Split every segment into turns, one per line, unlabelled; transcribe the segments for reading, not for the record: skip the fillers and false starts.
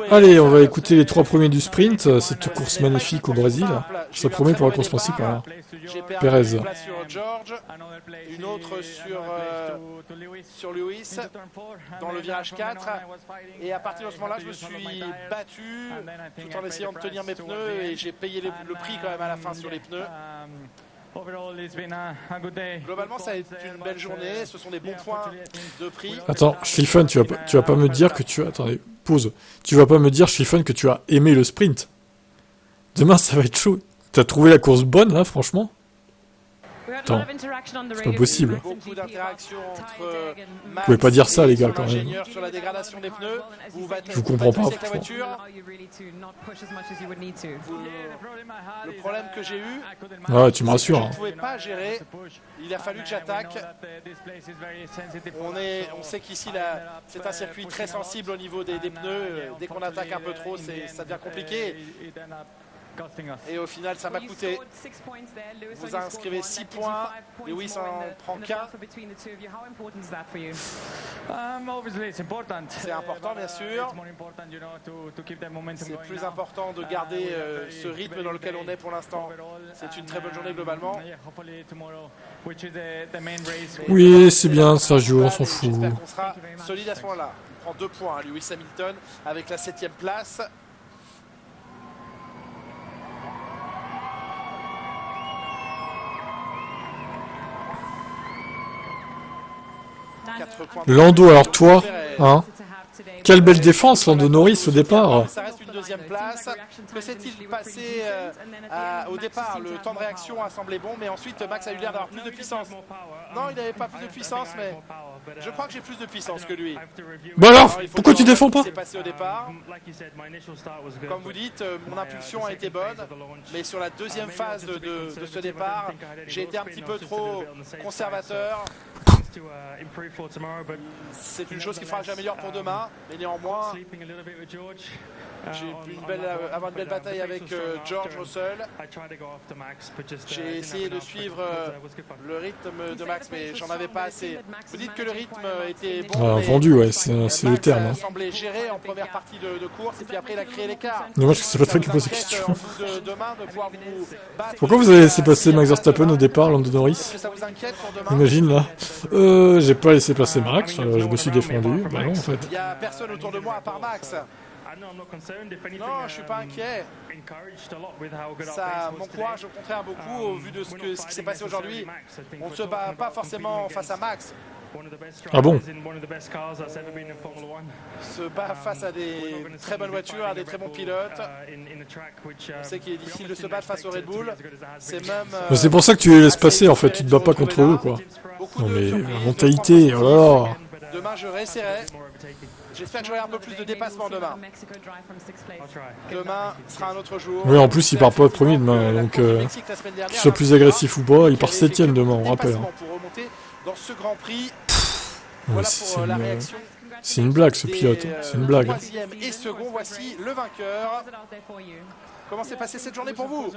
Allez, on va écouter les 3 premiers du sprint, cette course magnifique au Brésil. Ça promet pour la course principale.
J'ai perdu
Perez.
une place sur George, une autre sur Lewis dans le virage 4. Et à partir de ce moment-là, je me suis battu tout en essayant de tenir mes pneus et j'ai payé le prix quand même à la fin sur les pneus. Globalement, ça a été une belle journée. Ce sont des bons points de prix.
Attends, Schlieffen, tu vas pas me dire que tu as... Attendez, pause. Tu vas pas me dire, Schlieffen, que tu as aimé le sprint. Demain, ça va être chaud. T'as trouvé la course bonne, là, franchement? Attends, c'est pas possible.
Beaucoup d'interactions entre
Vous pouvez pas dire ça, les gars, quand même.
ingénieur sur la dégradation des pneus.
Je vous comprends pas,
avec la
franchement.
voiture. Le problème que j'ai eu,
Ouais, tu me rassures.
je
Hein.
ne pouvais pas gérer. Il a fallu que j'attaque. On sait qu'ici, c'est un circuit très sensible au niveau des pneus. Dès qu'on attaque un peu trop, ça devient compliqué. Et au final, ça m'a coûté. Vous inscrivez 6 points. Lewis en prend 4. C'est important, bien sûr. C'est plus important de garder ce rythme dans lequel on est pour l'instant. C'est une très bonne journée globalement.
Oui, c'est bien, Sergio, on s'en fout.
J'espère qu'on sera solide à ce moment-là. On prend 2 points, Lewis Hamilton, avec la 7e place.
Lando, alors toi, hein? Quelle belle défense, Lando Norris, au départ.
Ça reste une 2e place. Que s'est-il passé au départ? Le temps de réaction a semblé bon, mais ensuite Max a eu l'air d'avoir plus de puissance. Non, il n'avait pas plus de puissance, mais je crois que j'ai plus de puissance que lui.
Bah alors, pourquoi tu défends pas?
C'est passé au départ. Comme vous dites, mon impulsion a été bonne, mais sur la 2e phase de ce départ, j'ai été un petit peu trop conservateur. C'est une chose qu'il faudra que j'améliore pour demain, mais néanmoins, j'ai pu avoir une belle bataille avec George Russell. J'ai essayé de suivre le rythme de Max, mais j'en avais pas assez. Vous dites que le rythme était bon.
Vendu, ouais, c'est le terme.
Max semblait gérer en première partie de course, et puis après il a créé l'écart.
Dommage que c'est pas toi qui pose la question.
Demain, de pouvoir vous battre.
Pourquoi vous avez laissé passer Max Verstappen au départ, Lando Norris?
Est-ce que ça vous inquiète pour demain?
Imagine là. J'ai pas laissé passer Max, je me suis défendu. Bah non, en fait.
Il n'y a personne autour de moi à part Max. Non, je suis pas inquiet. Ça m'encourage au contraire beaucoup au vu de ce qui s'est passé aujourd'hui. On ne se bat pas forcément face à Max.
Ah bon?
Se bat face à des très bonnes voitures, à des très bons pilotes. On sait qu'il est difficile de se battre face au Red Bull. C'est même.
Mais c'est pour ça que tu les laisses passer, en fait, tu te bats pas contre eux, quoi. Non mais, la mentalité, oh là là.
Demain, je réessayerai. J'espère que j'aurai un peu plus de dépassement demain. Demain sera un autre jour.
Oui, en plus, il part pas premier demain, donc qu'il soit plus agressif ou pas, il part 7ème demain, on rappelle. Hein.
Pour remonter dans ce Grand Prix.
Ouais,
Voilà pour la réaction.
C'est une blague, ce pilote, hein. C'est une blague.
3e et second, voici le vainqueur. Comment s'est passée cette journée pour vous?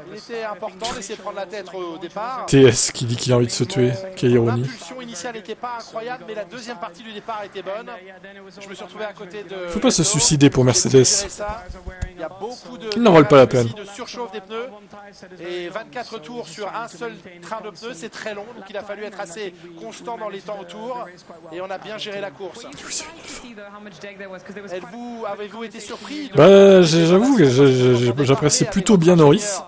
Il était important d'essayer de prendre la tête au départ.
TS qui dit qu'il a envie de se tuer, quelle ironie.
L'impulsion initiale n'était pas incroyable, mais la 2e partie du départ était bonne. Je me suis retrouvé à côté de...
Faut pas se suicider pour Mercedes.
Il y a beaucoup de...
Il n'en valent pas la peine.
De surchauffe des pneus. Et 24 tours sur un seul train de pneus, c'est très long. Donc il a fallu être assez constant dans les temps autour. Et on a bien géré la course. Avez-vous été surpris
Bah, j'avoue que j'apprécie plutôt bien Norris.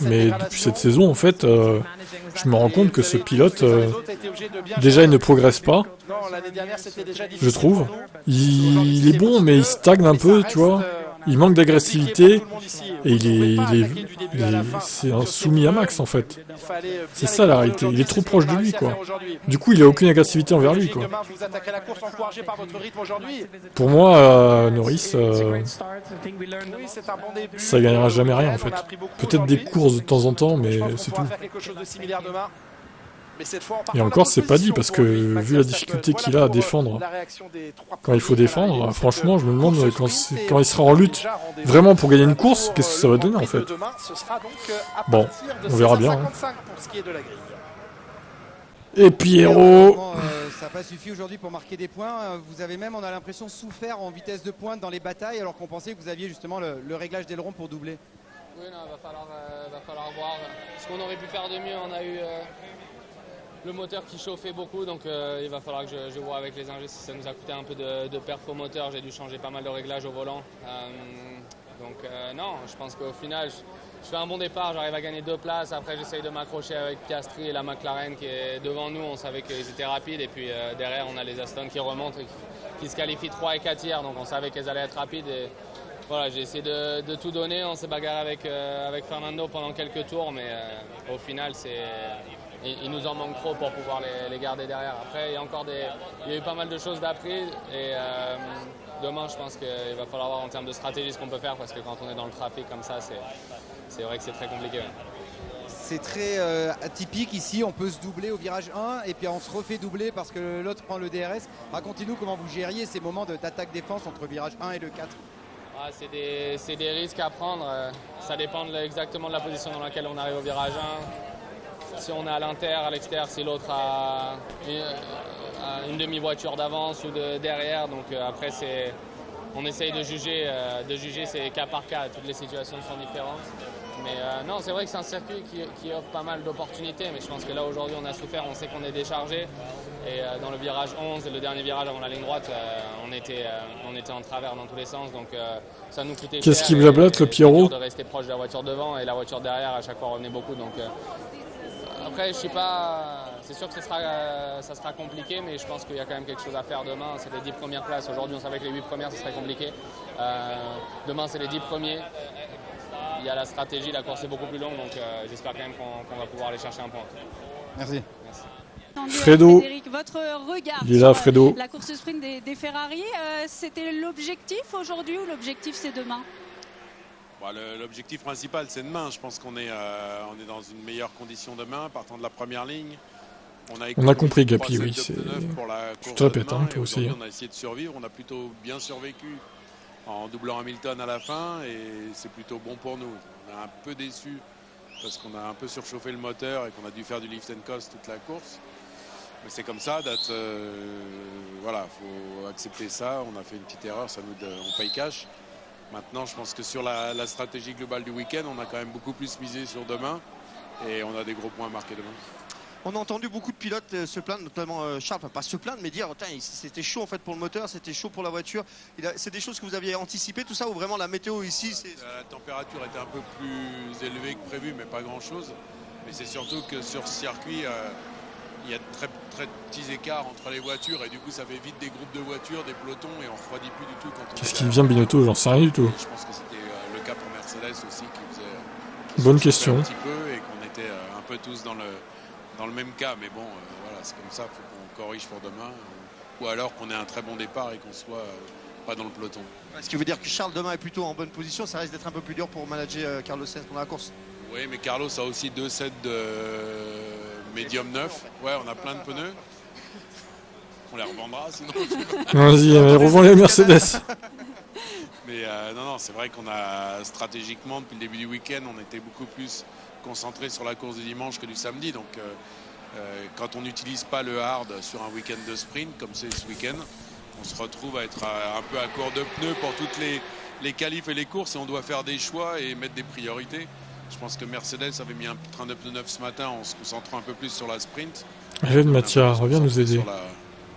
Mais depuis cette saison, en fait, je me rends compte que ce pilote, déjà, il ne progresse pas. Je trouve. Il est bon, mais il stagne un peu, tu vois. Il manque d'agressivité. Et c'est un soumis à Max, en fait. C'est ça la réalité. Il est trop proche de lui, quoi. Du coup, il a aucune agressivité envers lui, quoi. Pour moi, Norris, ça gagnera jamais rien, en fait. Peut-être des courses de temps en temps, mais c'est tout. Et encore, c'est pas dit, parce que vu la difficulté qu'il a à défendre, quand il faut défendre, franchement, je me demande quand il sera en lutte vraiment pour gagner une course, qu'est-ce que ça va donner, en fait. Bon, on verra bien. Hein. Et Pierrot.
Ça n'a pas suffi aujourd'hui pour marquer des points. Vous avez même, on a l'impression, souffert en vitesse de pointe dans les batailles, alors qu'on pensait que vous aviez justement le réglage d'aileron pour doubler.
Oui, non, va falloir voir ce qu'on aurait pu faire de mieux. On a eu le moteur qui chauffait beaucoup, donc il va falloir que je vois avec les ingés si ça nous a coûté un peu de perf au moteur. J'ai dû changer pas mal de réglages au volant. Non, je pense qu'au final, je fais un bon départ, j'arrive à gagner 2 places. Après, j'essaye de m'accrocher avec Piastri et la McLaren qui est devant nous. On savait qu'ils étaient rapides. Et puis derrière, on a les Aston qui remontent et qui se qualifient 3 et 4 hier. Donc on savait qu'elles allaient être rapides. Et voilà, j'ai essayé de tout donner. On s'est bagarré avec Fernando pendant quelques tours. Mais au final, il nous en manque trop pour pouvoir les garder derrière. Après, il y a eu pas mal de choses d'appris. Et demain, je pense qu'il va falloir voir en termes de stratégie ce qu'on peut faire. Parce que quand on est dans le trafic comme ça, c'est vrai que c'est très compliqué.
C'est très atypique ici, on peut se doubler au virage 1 et puis on se refait doubler parce que l'autre prend le DRS. Racontez-nous comment vous gériez ces moments d'attaque-défense entre le virage 1 et le 4.
C'est des risques à prendre, ça dépend exactement de la position dans laquelle on arrive au virage 1. Si on est à l'inter, à l'extérieur, si l'autre a une demi-voiture d'avance ou de derrière. Donc après, on essaye de juger c'est cas par cas, toutes les situations sont différentes. Mais non, c'est vrai que c'est un circuit qui offre pas mal d'opportunités, mais je pense que là aujourd'hui on a souffert, on sait qu'on est déchargé. Et dans le virage 11 et le dernier virage avant la ligne droite, on était en travers dans tous les sens, donc ça nous coûtait cher.
Qu'est-ce qui blablote, le Pierrot?
De rester proche de la voiture devant et la voiture derrière à chaque fois revenait beaucoup. Donc après, je sais pas, c'est sûr que ça sera compliqué, mais je pense qu'il y a quand même quelque chose à faire demain. C'est les 10 premières places. Aujourd'hui, on savait que les 8 premières, ce serait compliqué. Demain, c'est les 10 premiers. Il y a la stratégie, la course est beaucoup plus longue, donc j'espère quand même qu'on va pouvoir aller chercher un point.
Merci.
Fredo,
Frédéric, votre regard
il est là,
sur
Fredo.
la course sprint des Ferrari, c'était l'objectif aujourd'hui ou l'objectif c'est demain?
L'objectif principal, c'est demain. Je pense qu'on est dans une meilleure condition demain, partant de la première ligne.
On a compris, Gapi, oui.
Tu
te répètes, hein, toi aussi.
On a essayé de survivre. On a plutôt bien survécu en doublant Hamilton à la fin et c'est plutôt bon pour nous. On est un peu déçus parce qu'on a un peu surchauffé le moteur et qu'on a dû faire du lift and coast toute la course. Mais c'est comme ça, voilà, faut accepter ça. On a fait une petite erreur, on paye cash. Maintenant, je pense que sur la stratégie globale du week-end, on a quand même beaucoup plus misé sur demain et on a des gros points marqués demain.
On a entendu beaucoup de pilotes se plaindre, notamment Charles, pas se plaindre, mais dire c'était chaud en fait pour le moteur, c'était chaud pour la voiture. C'est des choses que vous aviez anticipées, tout ça, ou vraiment la météo ici
La température était un peu plus élevée que prévu, mais pas grand-chose. Mais c'est surtout que sur ce circuit, il y a de très, très petits écarts entre les voitures et du coup ça fait vite des groupes de voitures, des pelotons et on ne refroidit plus du tout.
Qu'est-ce qui vient Binotto? J'en sais rien du tout.
Je pense que c'était le cas pour Mercedes aussi
Bonne question.
Un petit peu et qu'on était un peu tous dans le même cas, mais bon, voilà, c'est comme ça, il faut qu'on corrige pour demain, ou alors qu'on ait un très bon départ et qu'on soit pas dans le peloton.
Ce qui veut dire que Charles demain est plutôt en bonne position, ça risque d'être un peu plus dur pour manager Carlos Sainz pendant la course.
Oui, mais Carlos a aussi 2 sets de médium 9, ouais, on a plein de pneus, on les revendra sinon.
Vas-y, revends les Mercedes.
Mais non, c'est vrai qu'on a stratégiquement, depuis le début du week-end, on était beaucoup plus concentré sur la course du dimanche que du samedi. Donc quand on n'utilise pas le hard sur un week-end de sprint, comme c'est ce week-end, on se retrouve à être un peu à court de pneus pour toutes les qualifs et les courses et on doit faire des choix et mettre des priorités. Je pense que Mercedes avait mis un train de pneus neuf ce matin en se concentrant un peu plus sur la sprint.
Allez, Mathia, reviens nous aider.
Sur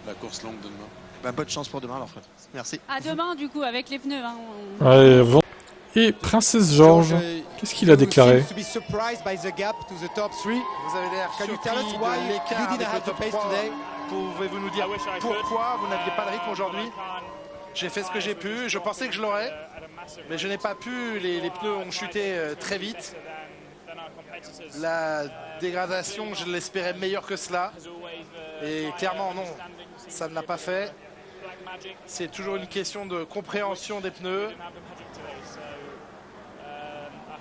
la course longue de demain.
Bonne chance pour demain alors Fred. Merci.
À demain du coup avec les pneus. Hein.
Allez, et Princesse George, qu'est-ce qu'il a déclaré?
Vous avez l'air surpris de l'écart avec le top 3. Pouvez-vous nous dire pourquoi vous n'aviez pas de rythme aujourd'hui? J'ai fait ce que j'ai pu, je pensais que je l'aurais, mais je n'ai pas pu, les pneus ont chuté très vite. La dégradation, je l'espérais meilleure que cela, et clairement non, ça ne l'a pas fait. C'est toujours une question de compréhension des pneus.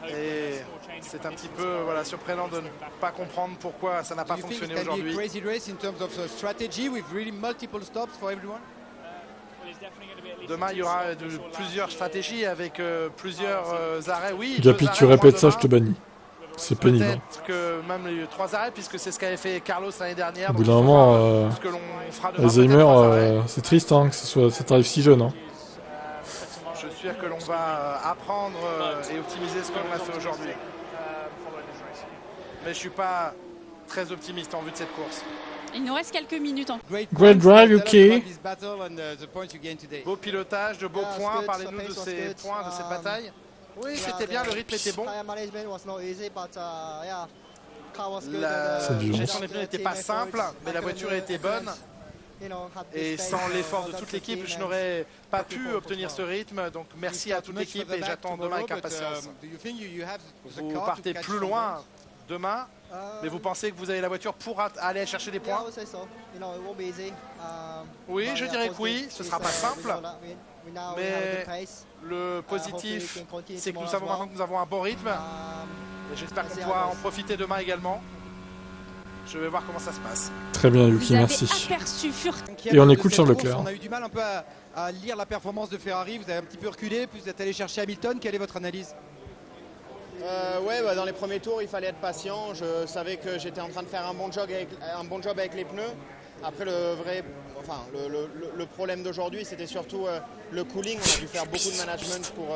Et c'est un petit peu surprenant de ne pas comprendre pourquoi ça n'a pas fonctionné aujourd'hui. Demain, il y aura plusieurs stratégies avec plusieurs arrêts. Oui,
Gapi, tu répètes ça, je te bannis. C'est pénible.
Peut-être que même les 3 arrêts, puisque c'est ce qu'avait fait Carlos l'année dernière.
Au bout d'un moment,
ce que l'on fera demain,
Alzheimer,
peut-être 3 arrêts.
c'est triste hein, que ça t'arrive si jeune. Hein.
Je suis sûr que l'on va apprendre et optimiser ce que l'on a fait aujourd'hui. Mais je suis pas très optimiste en vue de cette course.
Il nous reste quelques minutes.
Great drive, UK.
Beau pilotage, de beaux points. Parlez-nous de ces points, de cette bataille. Oui, c'était bien, le rythme était bon. La gestion des pneus n'était pas simple, mais la voiture était bonne. Et sans l'effort de toute l'équipe, je n'aurais pas pu obtenir ce rythme. Donc merci à toute l'équipe et j'attends demain avec impatience. Vous partez plus loin demain, mais vous pensez que vous avez la voiture pour aller chercher des points? Oui, je dirais que oui, ce ne sera pas simple. Mais le positif, c'est que nous savons maintenant que nous avons un bon rythme. Et j'espère qu'on pourra en profiter demain également. Je vais voir comment ça se passe.
Très bien, Yuki, merci. Et on écoute Charles Leclerc.
On a eu du mal un peu à lire la performance de Ferrari. Vous avez un petit peu reculé, puis vous êtes allé chercher Hamilton. Quelle est votre analyse?
Ouais, bah, dans les premiers tours, il fallait être patient. Je savais que j'étais en train de faire un bon job avec les pneus. Après, le problème d'aujourd'hui, c'était surtout le cooling. On a dû faire beaucoup de management pour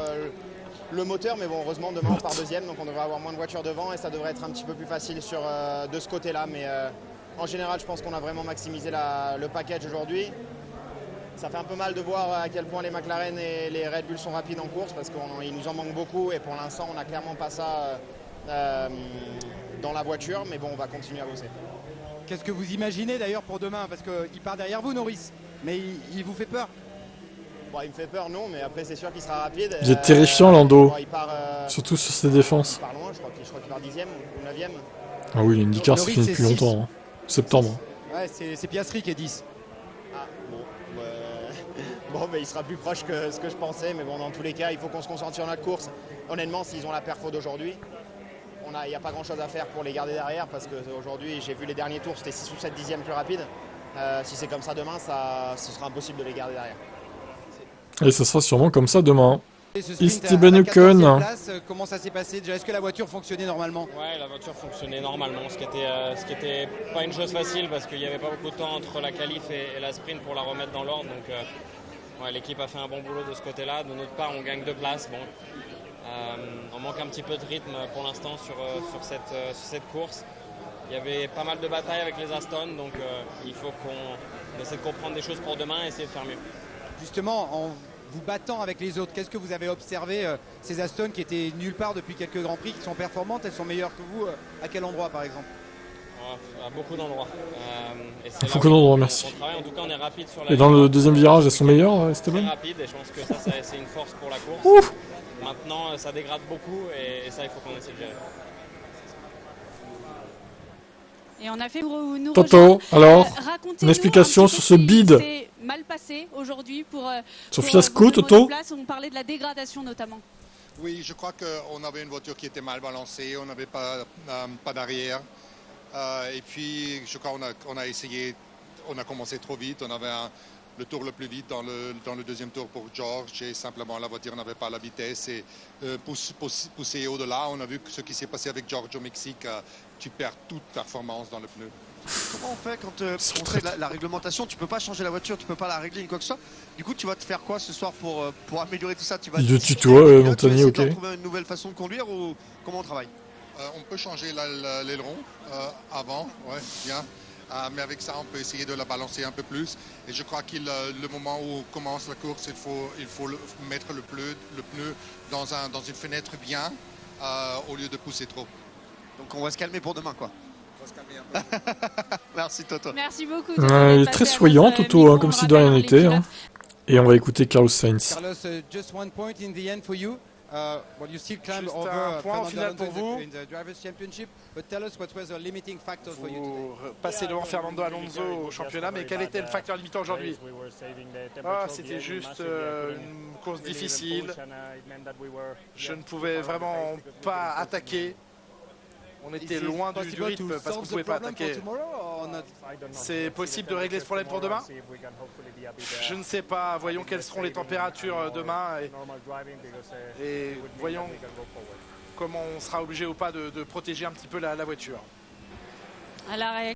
le moteur, mais bon, heureusement, demain, on part deuxième, donc on devrait avoir moins de voitures devant et ça devrait être un petit peu plus facile de ce côté-là. Mais en général, je pense qu'on a vraiment maximisé le package aujourd'hui. Ça fait un peu mal de voir à quel point les McLaren et les Red Bull sont rapides en course parce qu'il nous en manque beaucoup et pour l'instant, on n'a clairement pas ça dans la voiture, mais bon, on va continuer à bosser.
Qu'est-ce que vous imaginez d'ailleurs pour demain? Parce qu'il part derrière vous, Norris, mais il vous fait peur?
Bon, il me fait peur, non, mais après, c'est sûr qu'il sera rapide.
Vous êtes terrifiant, Lando.
Il part,
surtout sur ses défenses.
Il part loin, je crois qu'il part 10e ou 9e.
Ah oui, l'IndyCar, ça finit depuis longtemps. Hein. Septembre.
Ouais, c'est Piastri qui est 10.
Ah, bon, il sera plus proche que ce que je pensais, mais bon, dans tous les cas, il faut qu'on se concentre sur notre course. Honnêtement, s'ils ont la perfo d'aujourd'hui, il n'y a pas grand-chose à faire pour les garder derrière, parce qu'aujourd'hui, j'ai vu les derniers tours, c'était 6 ou 7 dixièmes plus rapide. Si c'est comme ça demain, ce sera impossible de les garder derrière.
Et ce sera sûrement comme ça demain.
Esteban Ocon. Comment ça s'est passé déjà? Est-ce que la voiture fonctionnait normalement?
Ouais, la voiture fonctionnait normalement, ce qui était pas une chose facile parce qu'il n'y avait pas beaucoup de temps entre la qualif et la sprint pour la remettre dans l'ordre. Donc ouais, l'équipe a fait un bon boulot de ce côté-là. De notre part, on gagne 2 places. Bon, on manque un petit peu de rythme pour l'instant sur cette course. Il y avait pas mal de batailles avec les Aston, donc il faut qu'on essaie de comprendre des choses pour demain et essayer de faire mieux.
Justement, en vous battant avec les autres, qu'est-ce que vous avez observé ces Aston qui étaient nulle part depuis quelques Grands Prix, qui sont performantes, elles sont meilleures que vous? À quel endroit par exemple?
À beaucoup d'endroits.
Beaucoup d'endroits, merci.
En tout cas, on est rapide sur la.
Et dans le deuxième virage, elles sont meilleures, Esteban?
Très rapide, et je pense que ça c'est une force pour la course. Ouf. Maintenant, ça dégrade beaucoup, et ça, il faut qu'on essaie de gérer.
Et on a fait nous
Toto, alors, une explication sur ce bid.
Mal passé aujourd'hui pour
fiasco, Toto.
On parlait de la dégradation notamment.
Oui, je crois qu'on avait une voiture qui était mal balancée, on n'avait pas d'arrière. Et puis, je crois qu'on a essayé, on a commencé trop vite, on avait le tour le plus vite dans le deuxième tour pour George et simplement la voiture n'avait pas la vitesse et pousser au-delà. On a vu ce qui s'est passé avec George au Mexique, tu perds toute performance dans le pneu.
Comment on fait quand on fait la réglementation? Tu peux pas changer la voiture, tu peux pas la régler ni quoi que ce soit. Du coup, tu vas te faire quoi ce soir pour améliorer tout ça? Tu vas
de tuto, Montagnier, ok.
Tu vas trouver une nouvelle façon de conduire ou comment on travaille?
On peut changer l'aileron avant, ouais, bien. Mais avec ça, on peut essayer de la balancer un peu plus. Et je crois que le moment où commence la course, il faut mettre le pneu dans une fenêtre bien au lieu de pousser trop.
Donc on va se calmer pour demain, quoi. On va se calmer un peu. Merci Toto.
Merci beaucoup.
Il est très souriant, Toto, comme si de rien n'était. Hein. Et on va écouter Carlos Sainz.
Carlos, just one point in the end for you. Well, you still climb
Juste
over
un point au final pour vous.
in the Drivers' Championship, but tell us what was the limiting factor for you today.
Passer devant Fernando Alonso au championnat, mais quel était le facteur limitant aujourd'hui? C'était juste une course difficile. Je ne pouvais vraiment pas attaquer. On était loin du rythme parce qu'on ne pouvait pas attaquer. C'est possible de régler ce problème pour demain? Je ne sais pas. Voyons quelles seront les températures demain et voyons comment on sera obligé ou pas de protéger un petit peu la voiture.
À l'arrêt.